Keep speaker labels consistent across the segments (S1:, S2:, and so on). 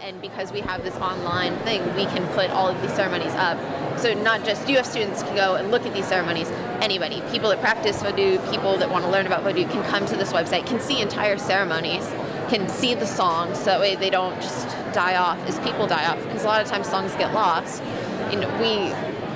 S1: and because we have this online thing, we can put all of these ceremonies up. So not just UF students can go and look at these ceremonies. Anybody, people that practice Vodou, people that want to learn about Vodou can come to this website, can see entire ceremonies, can see the songs, so that way they don't just die off as people die off, because a lot of times songs get lost. You know,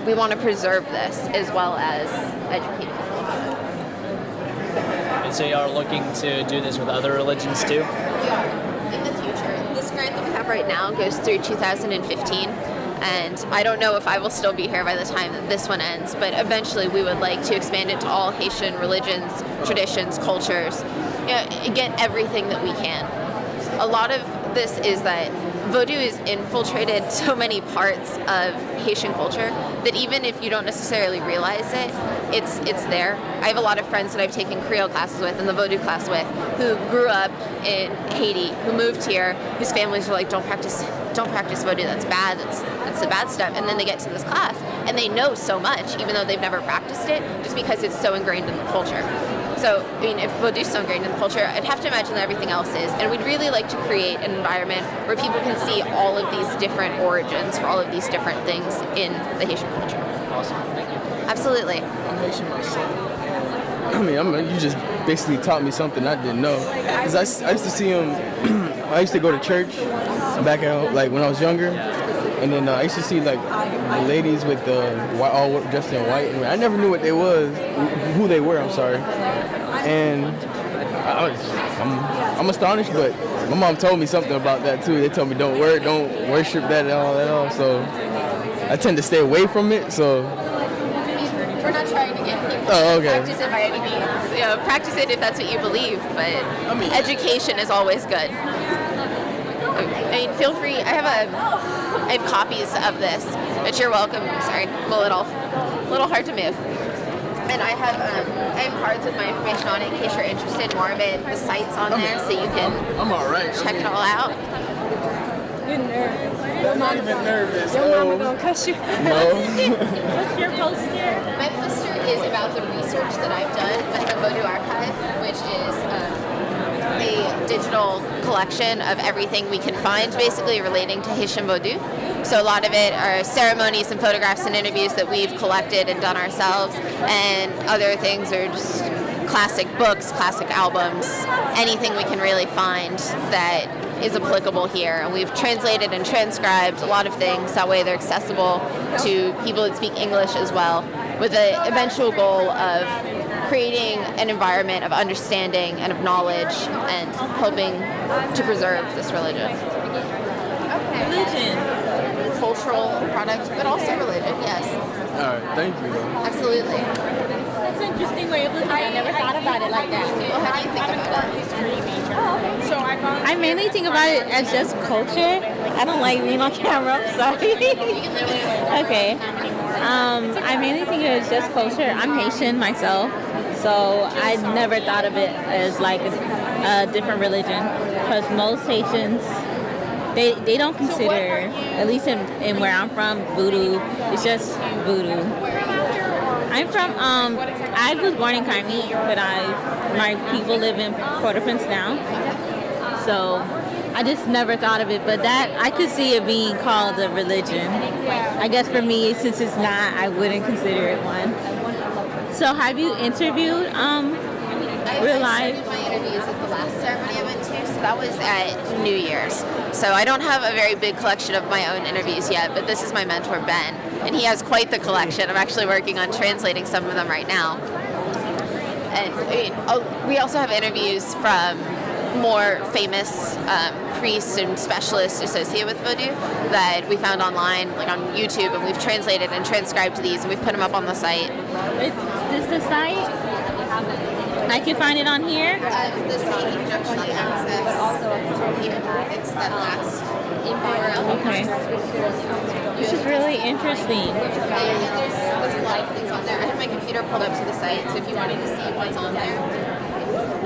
S1: we want to preserve this as well as educate people about it.
S2: And so you are looking to do this with other religions too?
S1: We are, in the future. This grant that we have right now goes through 2015, and I don't know if I will still be here by the time that this one ends, but eventually we would like to expand it to all Haitian religions, traditions, cultures, get everything that we can. A lot of this is that Vodou has infiltrated so many parts of Haitian culture that even if you don't necessarily realize it, it's there. I have a lot of friends that I've taken Creole classes with and the Vodou class with who grew up in Haiti, who moved here, whose families were like, don't practice Vodou, that's bad, that's the bad stuff. And then they get to this class and they know so much, even though they've never practiced it, just because it's so ingrained in the culture. So, I mean, if Vodou's so ingrained in the culture, I'd have to imagine that everything else is. And we'd really like to create an environment where people can see all of these different origins for all of these different things in the Haitian culture.
S2: Awesome, thank you.
S1: Absolutely.
S3: I'm Haitian myself. I mean, you just basically taught me something I didn't know. Because I used to see him, I used to go to church back at, like, when I was younger. And then I used to see, like, the ladies with all dressed in white. I never knew what they was, who they were, I'm sorry. And I'm astonished, but my mom told me something about that too. They told me don't worship that at all. So I tend to stay away from it. So
S1: we're not trying to get people to practice it by any means. You know, practice it if that's what you believe, but education is always good. I mean, feel free. I have copies of this, but you're welcome. Sorry, I'm a little hard to move. And I have cards with my information on it in case you're interested more of it. The site's on there, so you can
S3: I'm all right.
S1: check it all out.
S4: You're nervous.
S3: I'm not even nervous.
S4: Your mama gonna cuss you.
S3: No.
S4: What's your poster?
S1: My poster is about the research that I've done with the Vodou Archive, which is a digital collection of everything we can find basically relating to Haitian Vodou. So a lot of it are ceremonies and photographs and interviews that we've collected and done ourselves, and other things are just classic books, classic albums, anything we can really find that is applicable here. And we've translated and transcribed a lot of things, that way they're accessible to people that speak English as well, with the eventual goal of creating an environment of understanding and of knowledge and helping to preserve this religion.
S4: Religion.
S1: Cultural product, but also religion, yes.
S3: All right, thank you.
S1: Absolutely.
S4: That's an interesting way of looking at it. I never thought about it like that.
S1: Well, how do you think about it?
S4: I mainly think about it as just culture. I don't like being on camera, I'm sorry. Okay. I mainly think of it as just culture. I'm Haitian myself, so I never thought of it as like a different religion, because most Haitians, they don't consider, at least in where I'm from, voodoo. It's just voodoo. I'm from, I was born in Kaimi, but my people live in Port-au-Prince now. So I just never thought of it, but that, I could see it being called a religion. I guess for me, since it's not, I wouldn't consider it one. So have you interviewed real life?
S1: I started my interviews at the last ceremony I went to, so that was at New Year's. So I don't have a very big collection of my own interviews yet, but this is my mentor, Ben, and he has quite the collection. I'm actually working on translating some of them right now. And I mean, we also have interviews from more famous priests and specialists associated with Vodou that we found online, like on YouTube, and we've translated and transcribed these, and we've put them up on the site.
S4: Is the site? I can find it on here?
S1: This conjunction access, also here. It's that last URL.
S4: Okay. This is really interesting.
S1: There's a lot of things on there. I have my computer pulled up to the site, so if you wanted to see what's on there.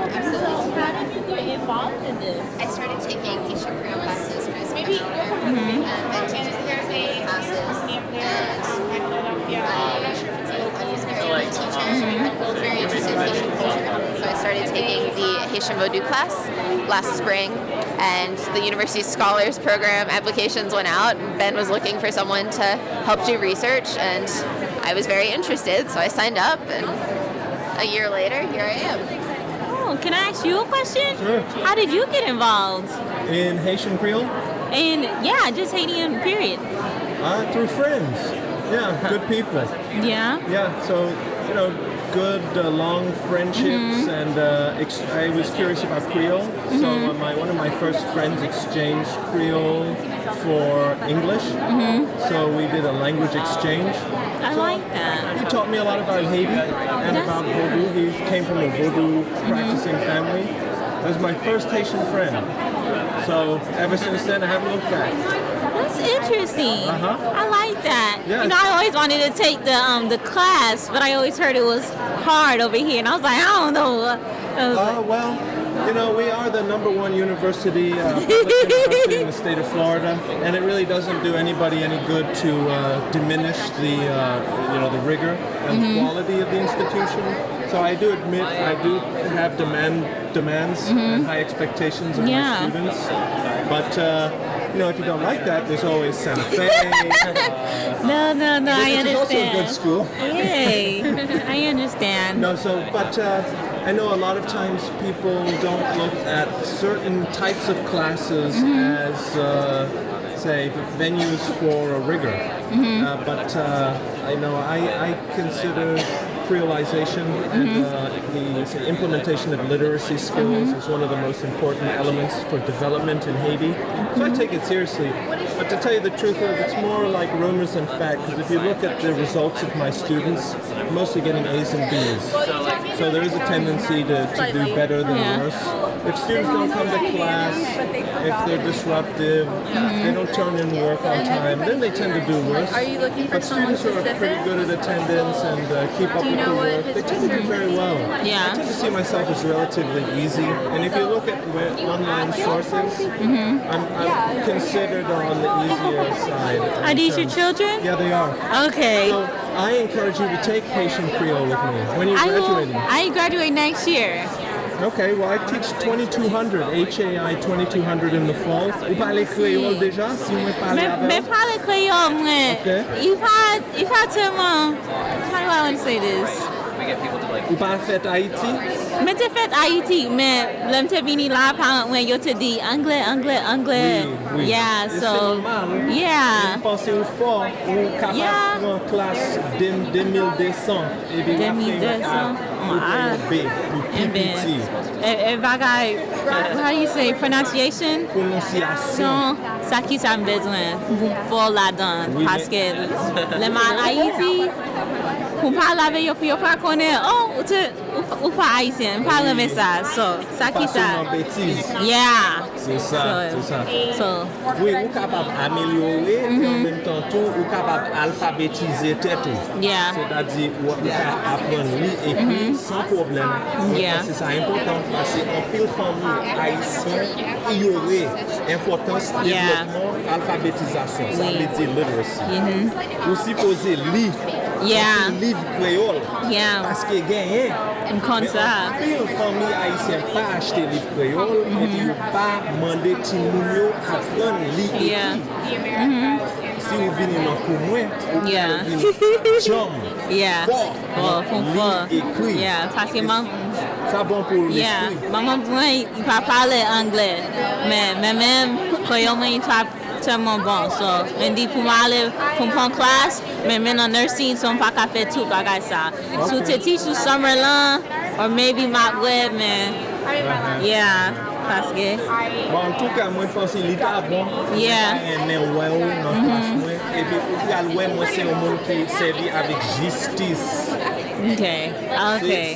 S1: Absolutely.
S4: How did you get involved in this?
S1: I started taking Haitian Creole classes when I was a freshman. And teachers here classes. And I was very teachers. I was very interested in Haitian culture. So I started taking the Haitian Vodou class last spring, and the University Scholars Program applications went out. Ben was looking for someone to help do research, and I was very interested, so I signed up, and a year later, here I am.
S4: Oh, can I ask you a question?
S5: Sure.
S4: How did you get involved?
S5: In Haitian Creole?
S4: And yeah, just Haitian, period.
S5: Through friends. Yeah, good people.
S4: Yeah.
S5: Yeah, so, good long friendships, and I was curious about Creole. So one of my first friends exchanged Creole for English. So we did a language exchange.
S4: I like that.
S5: He taught me a lot about Haiti and about Vodou. He came from a Vodou practicing family. That was my first Haitian friend. So ever since then, I haven't looked back.
S4: That's interesting. I like that.
S5: Yes.
S4: I always wanted to take the class, but I always heard it was hard over here, and I was like, I don't know.
S5: We are the #1 university, public university in the state of Florida, and it really doesn't do anybody any good to diminish the rigor and quality of the institution. So I do admit I do have demands and high expectations of my students, but if you don't like that, there's always Santa Fe.
S4: No, I understand.
S5: It's also a good school.
S4: Yay, I understand.
S5: But I know a lot of times people don't look at certain types of classes as, say, venues for a rigor. But I consider creolization and the implementation of literacy skills is one of the most important elements for development in Haiti. So I take it seriously. But to tell you the truth, it's more like rumors than fact, because if you look at the results of my students, I'm mostly getting A's and B's. So there is a tendency to do better than worse. If students don't come to class, if they're disruptive, they don't turn in work on time, then they tend to do worse.
S6: Are you looking for
S5: but
S6: someone
S5: students who are pretty good at attendance and keep up with the work, they tend to do very well.
S4: Yeah.
S5: I tend to see myself as relatively easy. And if you look at online sources, I'm considered on the easier side.
S4: Are these your children?
S5: Yeah, they are.
S4: Okay.
S5: So I encourage you to take Haitian Creole with me when you're graduating.
S4: I graduate next year.
S5: Okay, well I teach 2200, HAI 2200 in the fall. Vous parlez créole déjà? Si vous parlez
S4: Mais parle créole, moi.
S5: Okay.
S4: Il va tellement. How do I want to say this?
S5: Vous parlez fait Haïti?
S4: Mais tu fais Haïti, mais l'homme te vini là par when yo te dit anglais.
S5: Oui.
S4: Yeah,
S5: Et
S4: so
S5: c'est normal.
S4: yeah.
S5: Vous pensez au fort, ou capable de prendre classe 2200 et de la
S4: 2200.
S5: B, ou PPT.
S4: How do you say pronunciation?
S5: Prononciation.
S4: Ça qui ça me besoin pour là-dedans.
S5: Oui,
S4: Parce que le mal Haïti, pour parler avec yo, pour yo pas connaître, ou pas haïtien, parle avec ça. So, ça qui
S5: Pas
S4: ça.
S5: seulement bêtise.
S4: Yeah.
S5: C'est ça.
S4: So,
S5: Oui, vous capable d'améliorer, et en même temps, vous capable d'alphabétiser tête.
S4: yeah.
S5: C'est-à-dire, vous pouvez apprendre lire et écrire sans problème.
S4: Yeah.
S5: C'est ça important, parce qu'en pile famille haïtienne, il y aurait importance développement, alphabétisation, ça veut dire literacy. Vous supposez lire,
S4: Yeah.
S5: livre créole,
S4: Yeah.
S5: parce que gagné.
S4: Comme ça.
S5: Mais en pile famille haïtienne pas acheter livre créole, et puis pas demander petit mounio apprendre lire et
S4: Yeah.
S5: écrire. Si vous venez dans le moins, vous
S4: Yeah.
S5: venez jam.
S4: Yeah.
S5: Fort,
S4: Fort.
S5: lire, écrire.
S4: Yeah. Parce que
S5: Ça bon pour
S4: yeah.
S5: l'esprit.
S4: Maman, il pas parler anglais. Mais même, créole, il pas tellement bon. So, on dit pour aller pour prendre classe, mais maintenant, nursing, on pas qu'à faire tout bagage ça. So, to teach you summer long, or maybe my web, man. Yeah. Parce que,
S5: Bon, en tout cas, moi, je pense qu'il est bon.
S4: Yeah.
S5: Et puis, moi, c'est un monde qui servi avec justice.
S4: okay.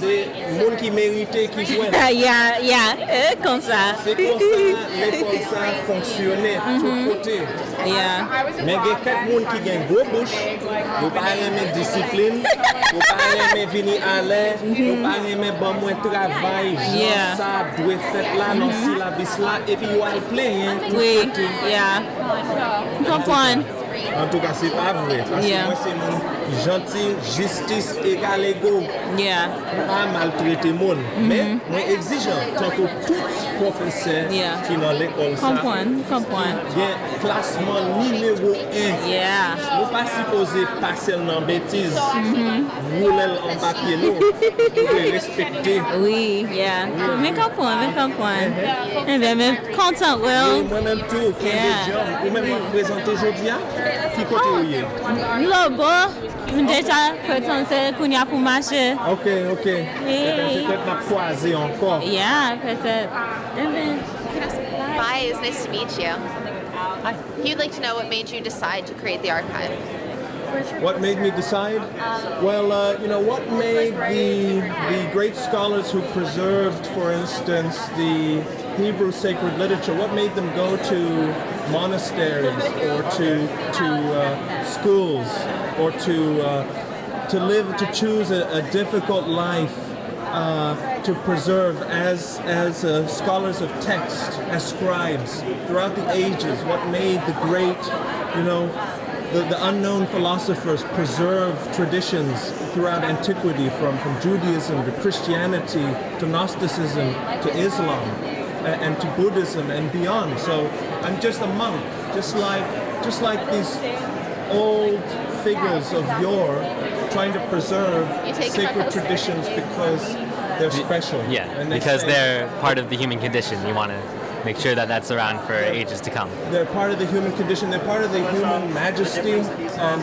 S5: C'est un monde qui méritait, qui jouait.
S4: Yeah. Comme ça.
S5: C'est comme ça, l'école, ça fonctionnait de tous côtés.
S4: Yeah.
S5: Mais il y a quelques monde qui ont une grosse bouche, vous ne pouvez pas aimer discipline, vous ne pouvez pas aimer venir à l'air, vous ne pouvez pas aimer bon moins travail,
S4: Yeah.
S5: ça doit faire là, dans syllabus là, et puis vous allez plaindre.
S4: Oui. Yeah. Comprendre.
S5: En tout cas, c'est pas vrai. Parce
S4: Yeah.
S5: que moi, c'est mon gentil, justice égal égaux.
S4: Yeah.
S5: Pas maltraiter monde. Mais moi exigeant, tant que tout professeur
S4: Yeah.
S5: qui dans l'école ça,
S4: Comprendre.
S5: bien classement numéro 1.
S4: Yeah.
S5: Nous pas supposé passer dans bêtise. Rouler en papier, nous. Nous devons respecter.
S4: Oui, yeah. Mais comprendre. Eh bien, mais content, Will.
S5: Moi-même tout, qui
S4: Yeah.
S5: des gens, ou même présenter aujourd'hui, qui côté où il est.
S4: Là, bon, déjà, peut-être qu'on y a pour marcher.
S5: Ok. Peut-être m'a croisé encore.
S4: Yeah, peut-être. Eh bien,
S1: Bye, it was nice to meet you. Hi. He'd like to know what made you decide to create the archive.
S5: What made me decide? Well, what made the great scholars who preserved, for instance, the Hebrew sacred literature, what made them go to monasteries or to schools or to choose a difficult life to preserve as scholars of text, as scribes throughout the ages? What made the great, the unknown philosophers preserve traditions throughout antiquity, from Judaism to Christianity to Gnosticism to Islam and to Buddhism and beyond? So I'm just a monk, just like these old figures of yore, trying to preserve sacred traditions because they're special.
S6: Yeah,
S5: And
S6: because they're part of the human condition. You want to make sure that that's around for ages to come.
S5: They're part of the human condition. They're part of the human majesty and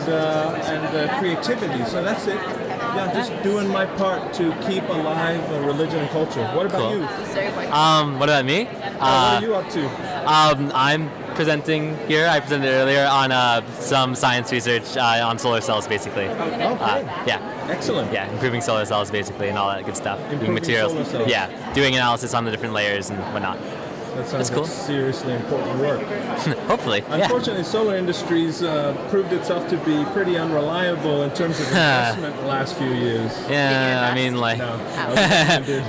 S5: creativity. So that's it. Yeah, just doing my part to keep alive religion and culture. What about
S6: Cool.
S5: you?
S6: What about me?
S5: What are you up to?
S6: I'm presenting here. I presented earlier on some science research on solar cells, basically.
S5: Okay.
S6: Yeah.
S5: Excellent.
S6: Yeah, improving solar cells, basically, and all that good stuff. Doing
S5: Improving
S6: materials.
S5: solar cells.
S6: Yeah, doing analysis on the different layers and whatnot.
S5: That sounds
S6: That's cool.
S5: like seriously important work.
S6: Hopefully. Yeah.
S5: Unfortunately, solar industries proved itself to be pretty unreliable in terms of investment the last few years.
S6: Yeah, I mean, like,
S5: No.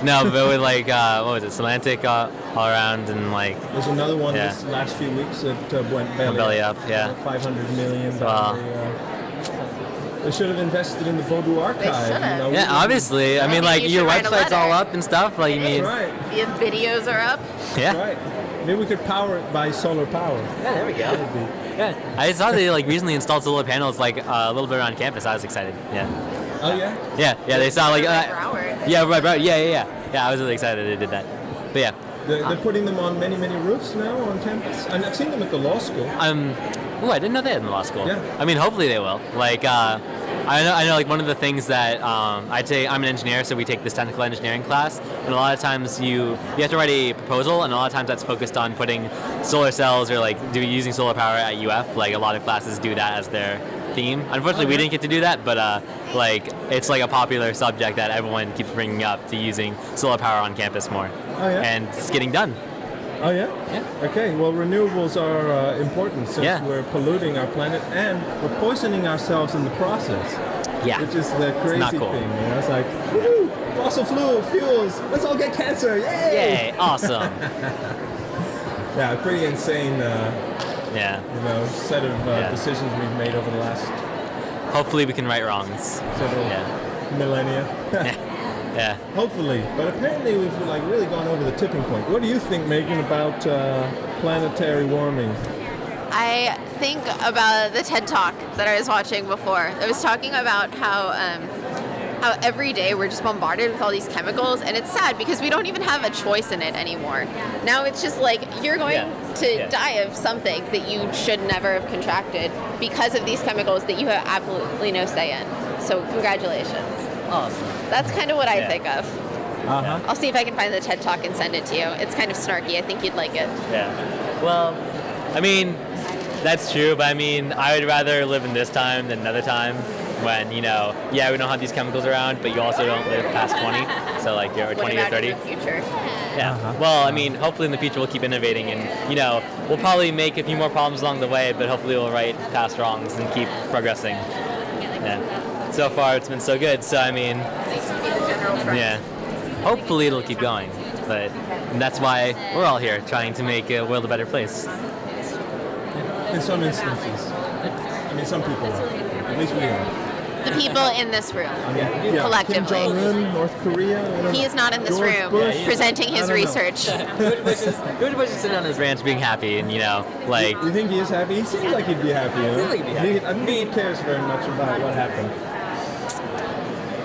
S6: no, but with like, what was it, Semantic all around and like,
S5: There's another one
S6: Yeah.
S5: this last few weeks that went belly
S6: up, yeah.
S5: $500 million.
S6: Wow.
S5: They should have invested in the Vodou archive.
S1: should have.
S6: yeah, obviously. I mean, like,
S1: you
S6: your
S1: should write a
S6: website's all
S1: letter.
S6: up and stuff. Like, you mean,
S5: Right,
S1: The videos are up.
S6: yeah.
S5: right. Maybe we could power it by solar power.
S6: Yeah, there we go. Yeah, I saw they like recently installed solar panels like a little bit around campus. I was excited. Yeah,
S5: Oh yeah.
S6: yeah. They saw like,
S1: Broward.
S6: yeah, right. Yeah. I was really excited they did that. But yeah,
S5: They're putting them on many roofs now on campus, and I've seen them at the law school.
S6: I didn't know they had in the law school.
S5: Yeah.
S6: I mean, hopefully they will. Like, I know. Like one of the things that I'm an engineer, so we take this technical engineering class, and a lot of times you have to write a proposal, and a lot of times that's focused on putting solar cells or like using solar power at UF. Like a lot of classes do that as their theme. Unfortunately, we didn't get to do that, but like it's like a popular subject that everyone keeps bringing up to using solar power on campus more.
S5: Oh, yeah?
S6: And it's getting done.
S5: Oh yeah?
S6: Yeah.
S5: Okay, well renewables are important since
S6: Yeah.
S5: we're polluting our planet and we're poisoning ourselves in the process.
S6: Yeah.
S5: Which is the crazy
S6: not cool.
S5: thing. It's like, woohoo, fossil fuels, let's all get cancer, yay!
S6: Yay! Awesome.
S5: Yeah, pretty insane
S6: Yeah.
S5: set of
S6: Yeah.
S5: decisions we've made over the last
S6: Hopefully we can right wrongs.
S5: several
S6: Yeah.
S5: millennia.
S6: Yeah.
S5: Hopefully, but apparently we've like really gone over the tipping point. What do you think, Megan, about planetary warming?
S1: I think about the TED Talk that I was watching before. It was talking about how every day we're just bombarded with all these chemicals, and it's sad because we don't even have a choice in it anymore. Now it's just like you're going to die of something that you should never have contracted because of these chemicals that you have absolutely no say in. So congratulations.
S6: Awesome.
S1: That's kind of what I
S6: Yeah.
S1: think of.
S5: Uh-huh.
S1: I'll see if I can find the TED Talk and send it to you. It's kind of snarky. I think you'd like it.
S6: Yeah. Well, I mean, that's true, but I mean, I would rather live in this time than another time when, we don't have these chemicals around, but you also don't live past 20. So, like, you're
S1: What
S6: 20 or
S1: about
S6: 30.
S1: in the future?
S6: Yeah. Well, I mean, hopefully in the future we'll keep innovating and, we'll probably make a few more problems along the way, but hopefully we'll right past wrongs and keep progressing. Yeah. So far it's been so good, so I mean, yeah. Hopefully it'll keep going, but that's why we're all here trying to make a world a better place.
S5: In some instances. mean, some people are. At least we are.
S1: The people in this room,
S5: Yeah.
S1: collectively.
S5: Kim Jong-un, North Korea. I don't
S1: He
S5: know.
S1: is not in this
S5: George
S1: room
S5: Bush.
S1: presenting
S5: I
S1: his
S5: don't know.
S1: research.
S6: George Bush is sitting on his ranch being happy, and like.
S5: You think he is happy? He seems like he'd be happy. You know?
S6: Really be happy.
S5: I don't think he cares very much about what happened.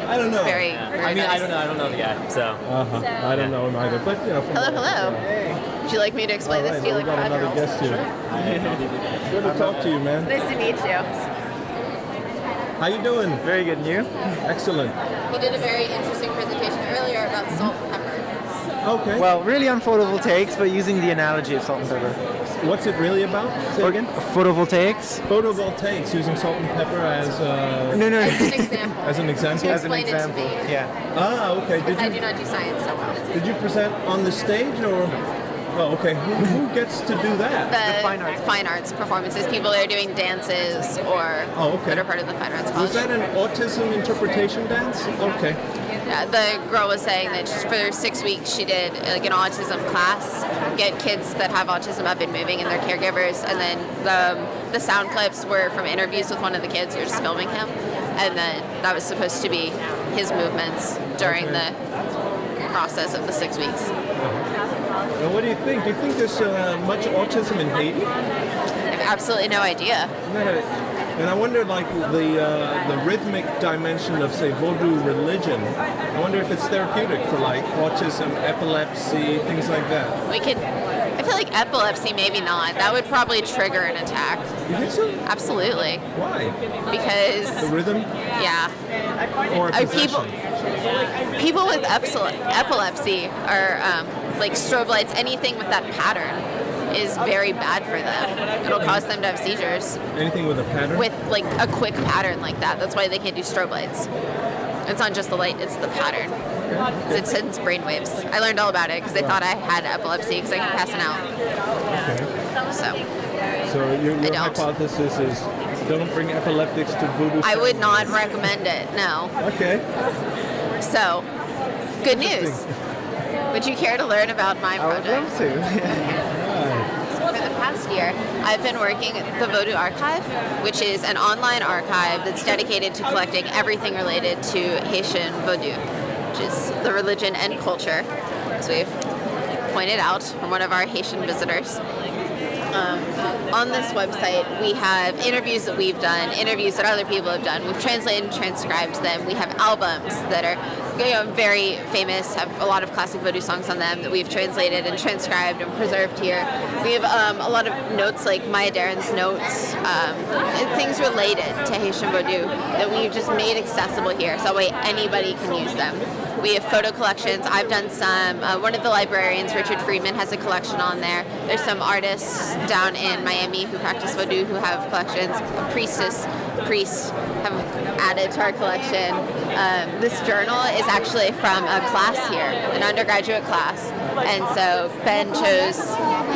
S5: I don't know.
S1: Very
S6: I
S1: nice.
S6: I don't know the guy, so.
S5: I don't know him either. But you know. From
S1: Hello, hello. Would you like me to explain this to you
S5: We've
S1: like
S5: got another
S1: 5-year-olds?
S5: guest here. Good to talk to you, man.
S1: Nice to meet you.
S5: How you doing?
S7: Very good. And you?
S5: Excellent.
S1: You did a very interesting presentation earlier about salt and pepper.
S5: Okay.
S7: Well, really on photovoltaics, but using the analogy of salt and pepper.
S5: What's it really about? Say again.
S7: Photovoltaics?
S5: Photovoltaics, using salt and pepper as
S7: No, no.
S1: As an example.
S5: as an example.
S7: As an
S1: Explain it to
S7: example.
S1: me.
S7: Yeah.
S5: Ah, okay.
S1: Because I do not do science stuff.
S5: Did you present on the stage or? Oh, okay. Who gets to do that?
S1: The fine arts performances, people that are doing dances or
S5: Oh, okay.
S1: that are part of the fine arts
S5: Was
S1: college.
S5: that an autism interpretation dance? Okay.
S1: Yeah, the girl was saying that for 6 weeks she did like an autism class, get kids that have autism up and moving and their caregivers, and then the sound clips were from interviews with one of the kids who were just filming him, and then that was supposed to be his movements during the process of the 6 weeks.
S5: And what do you think? Do you think there's much autism in Haiti?
S1: I have absolutely no idea.
S5: And I wonder, like the rhythmic dimension of, say, Vodou religion. I wonder if it's therapeutic for like autism, epilepsy, things like that.
S1: I feel like epilepsy, maybe not. That would probably trigger an attack.
S5: You think so?
S1: Absolutely.
S5: Why?
S1: Because,
S5: The rhythm
S1: yeah.
S5: or possession?
S1: People with epilepsy are like strobe lights, anything with that pattern is very bad for them. It'll cause them to have seizures
S5: Anything with a pattern?
S1: with like a quick pattern like that. That's why they can't do strobe lights. It's not just the light, it's the pattern. It sends brain waves. I learned all about it because they thought I had epilepsy because I keep passing out.
S5: So your
S1: don't.
S5: hypothesis is don't bring epileptics to voodoo.
S1: I would not recommend it, no.
S5: Okay.
S1: So, good news. Would you care to learn about my
S7: I would
S1: project?
S7: love to.
S1: For the past year, I've been working at the Vodou Archive, which is an online archive that's dedicated to collecting everything related to Haitian Vodou, which is the religion and culture, as we've pointed out from one of our Haitian visitors. On this website, we have interviews that we've done, interviews that other people have done. We've translated and transcribed them. We have albums that are very famous, have a lot of classic Vodou songs on them that we've translated and transcribed and preserved here. We have a lot of notes, like Maya Daren's notes, and things related to Haitian Vodou that we've just made accessible here, so that way anybody can use them. We have photo collections. I've done some. One of the librarians, Richard Friedman, has a collection on there. There's some artists down in Miami who practice Vodou who have collections. A priests have added to our collection. This journal is actually from a class here, an undergraduate class. And so Ben chose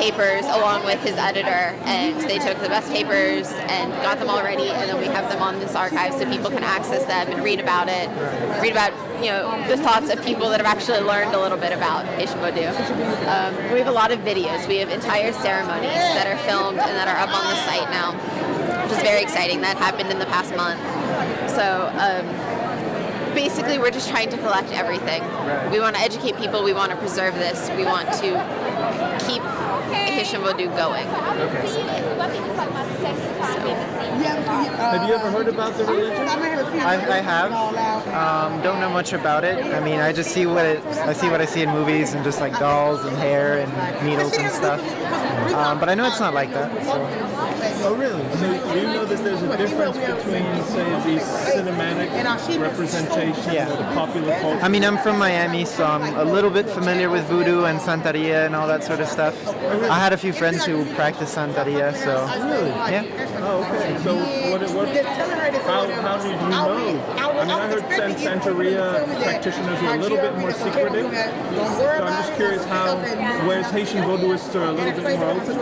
S1: papers along with his editor, and they took the best papers and got them all ready, and then we have them on this archive so people can access them and read about it, read about the thoughts of people that have actually learned a little bit about Haitian Vodou. We have a lot of videos. We have entire ceremonies that are filmed and that are up on the site now, which is very exciting. That happened in the past month. So basically, we're just trying to collect everything. We want to educate people. We want to preserve this. We want to keep Haitian Vodou going.
S5: Have you ever heard about the religion?
S7: I have. Don't know much about it. I mean, I just see what I see in movies and just like dolls and hair and needles and stuff. But I know it's not like that. So.
S5: Oh, really? So you know that there's a difference between, say, the cinematic representation
S7: Yeah.
S5: or the popular culture?
S7: I mean, I'm from Miami, so I'm a little bit familiar with voodoo and Santeria and all that sort of stuff. I had a few friends who practice Santeria, so
S5: Really?
S7: yeah.
S5: Oh, okay. So how did you know? I mean, I heard Santeria practitioners were a little bit more secretive. So I'm just curious whereas Haitian Vodouists are a little bit more open,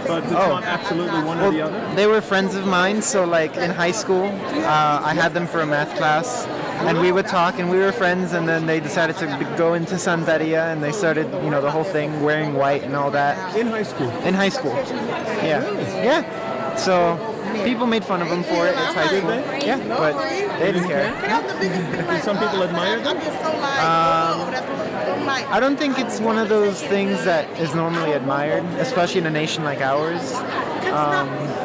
S5: but it's not absolutely one or the other.
S7: They were friends of mine, so like in high school, I had them for a math class, and we would talk, and we were friends, and then they decided to go into Santeria, and they started, the whole thing, wearing white and all that.
S5: In high school?
S7: In high school. Yeah.
S5: Really?
S7: Yeah. So People made fun of him for it. It's high school. Yeah, but they didn't care.
S5: Did some people admire them?
S7: I don't think it's one of those things that is normally admired, especially in a nation like ours.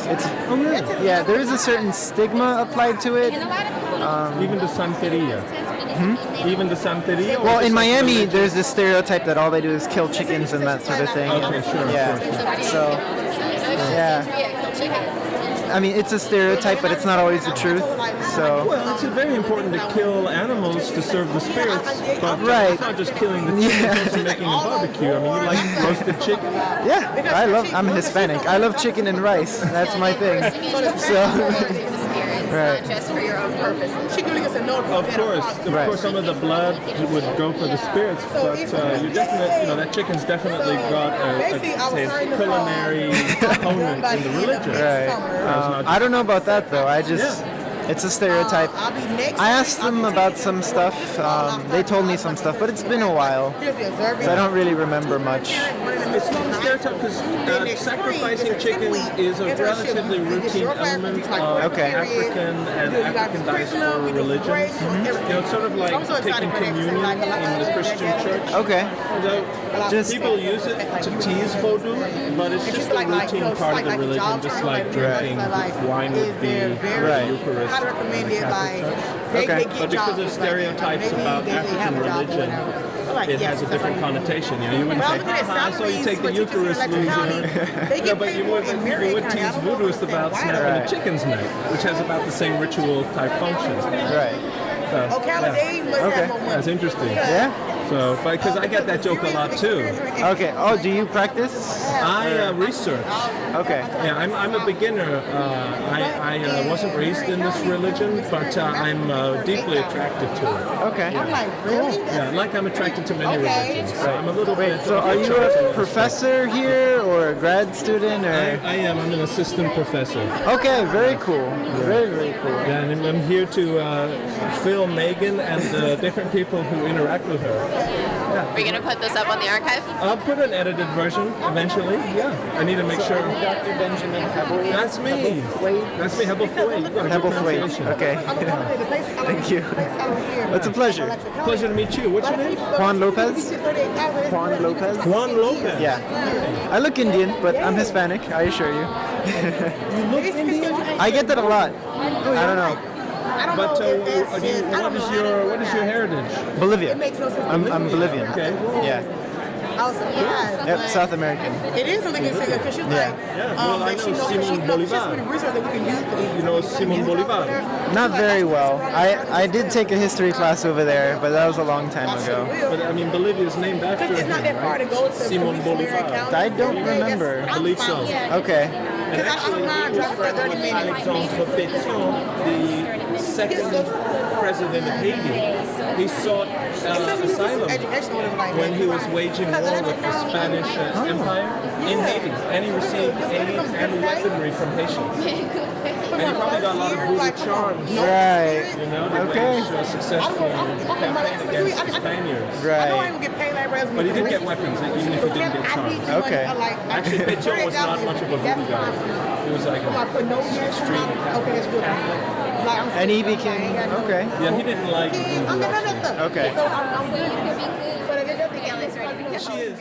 S7: It's yeah, there is a certain stigma applied to it.
S5: Even the Santeria. Even the Santeria?
S7: Well, in Miami, there's this stereotype that all they do is kill chickens and that sort of thing.
S5: Okay, sure.
S7: Yeah. So, yeah. I mean, it's a stereotype, but it's not always the truth. So.
S5: Well, it's very important to kill animals to serve the spirits, but
S7: right.
S5: It's not just killing the chicken, it's also making a barbecue. I mean, you like roasted chicken?
S7: Yeah, I'm Hispanic. I love chicken and rice. That's my thing. So.
S1: Not just for your own purposes.
S5: Of course, some of the blood would go for the spirits, but you definitely, that chicken's definitely got a culinary component in the religion.
S7: Right. I don't know about that though. It's a stereotype. I asked them about some stuff. They told me some stuff, but it's been a while, so I don't really remember much.
S5: It's not a stereotype because sacrificing chickens is a relatively routine element of African and African diaspora religions. It's sort of like taking communion in the Christian church.
S7: Okay.
S5: People use it to tease voodoo, but it's just a routine part of the religion, just like drinking wine would be the Eucharist.
S8: I'd recommend it,
S5: But because of stereotypes about African religion, it has a different connotation. You wouldn't say, so you take the Eucharist, but you would tease voodooists about snapping a chicken's neck, which has about the same ritual type functions.
S7: Right.
S5: That's interesting.
S7: Yeah.
S5: So, because I get that joke a lot too.
S7: Okay. Oh, do you practice?
S5: I research.
S7: Okay.
S5: Yeah, I'm a beginner. I wasn't raised in this religion, but I'm deeply attracted to it.
S7: Okay.
S8: Cool.
S5: Yeah, like I'm attracted to many religions. So I'm a little bit.
S7: So are you a professor here or a grad student? Or?
S5: I am. I'm an assistant professor.
S7: Okay, very cool. Very, very cool.
S5: Yeah, and I'm here to fill Megan and the different people who interact with her. Yeah.
S1: Are you going to put this up on the archive?
S5: I'll put an edited version eventually. Yeah. I need to make sure.
S7: Dr. Benjamin Hebblethwaite.
S5: That's me. That's me, Hebblethwaite.
S7: Hebblethwaite. Okay. Thank you. It's a pleasure.
S5: Pleasure to meet you. What's your name?
S7: Juan Lopez. Juan Lopez.
S5: Juan Lopez.
S7: Yeah. I look Indian, but I'm Hispanic, I assure you.
S5: You look Indian?
S7: I get that a lot. I don't know.
S5: But what is your heritage?
S7: Bolivia. I'm Bolivian.
S5: Okay.
S7: Yeah. Yep, South American.
S8: It is something to say because she's like,
S5: well, I know Simon Bolivar. You know Simon Bolivar?
S7: Not very well. I did take a history class over there, but that was a long time ago.
S5: But I mean, Bolivia is named after him,
S8: it's not that far to go to
S5: Simon Bolivar.
S7: I don't remember.
S5: I believe so.
S7: Okay.
S5: And actually, Alexandre Pétion, the second president of Haiti, he sought asylum when he was waging war with the Spanish Empire in Haiti, and he received aid and weaponry from Haitians. And he probably got a lot of voodoo charms.
S7: Right.
S5: You know, to wage a successful campaign against the Spaniards.
S7: Right.
S5: But he did get weapons, even if he didn't get charms.
S7: Okay.
S5: Actually, Pétion was not much of a voodoo guy. He was like extreme Catholic.
S7: And he became okay.
S5: Yeah, he didn't like voodoo.
S7: Okay.
S1: She is.